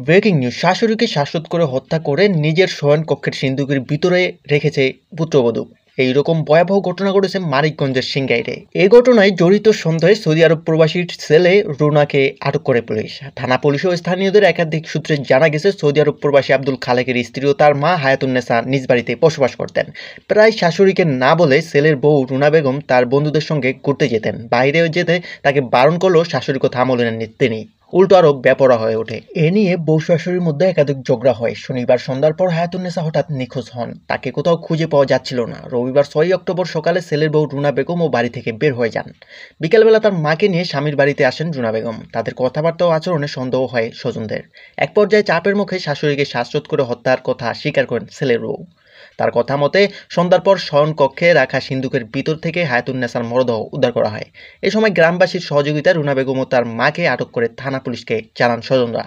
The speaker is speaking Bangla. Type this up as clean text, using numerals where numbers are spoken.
ব্রেকিং নিউজ, শাশুড়িকে শ্বাসরোধ করে হত্যা করে নিজের শয়নকক্ষের সিন্দুকের ভিতরে রেখেছে পুত্রবধূ। এইরকম ভয়াবহ ঘটনা ঘটেছে মানিকগঞ্জের সিংগাইরে। এই ঘটনায় জড়িত সন্দেহে সৌদি আরব প্রবাসীর ছেলে রুনাকে আটক করে পুলিশ। থানা পুলিশ ও স্থানীয়দের একাধিক সূত্রে জানা গেছে, সৌদি আরব প্রবাসী আব্দুল খালেকের স্ত্রী ও তার মা হায়াতুন্নেসা নিজ বাড়িতে বসবাস করতেন। প্রায় শাশুড়িকে না বলে ছেলের বউ রুনা বেগম তার বন্ধুদের সঙ্গে ঘুরতে যেতেন। বাইরে যেতে তাকে বারণ করলেও শাশুড়ি কথা আমলেন তিনি, উল্টো আরো বেপরোয়া হয়ে ওঠে। এ নিয়ে বউ শাশুড়ির মধ্যে একাধিক ঝগড়া হয়। শনিবার সন্ধ্যার পর হায়াতুন্নেসা হঠাৎ নিখোঁজ হন। তাকে কোথাও খুঁজে পাওয়া যাচ্ছিল না। রবিবার 6 অক্টোবর সকালে ছেলের বউ রুনা বেগমও বাড়ি থেকে বের হয়ে যান। বিকেলবেলা তার মাকে নিয়ে স্বামীর বাড়িতে আসেন রুনা বেগম। তাদের কথাবার্তা ও আচরণে সন্দেহ হয় স্বজনদের। এক পর্যায়ে চাপের মুখে শাশুড়িকে শ্বাসরোধ করে হত্যার কথা স্বীকার করেন ছেলের বউ। তার কথা মতে সন্ধ্যার পর শয়নকক্ষে রাখা সিন্দুকের ভিতর থেকে হায়াতুন্নেসার মরদেহ উদ্ধার করা হয়। এ সময় গ্রামবাসীর সহযোগিতায় রুনা বেগম ও তার মাকে আটক করে থানা পুলিশকে জানান স্বজনরা।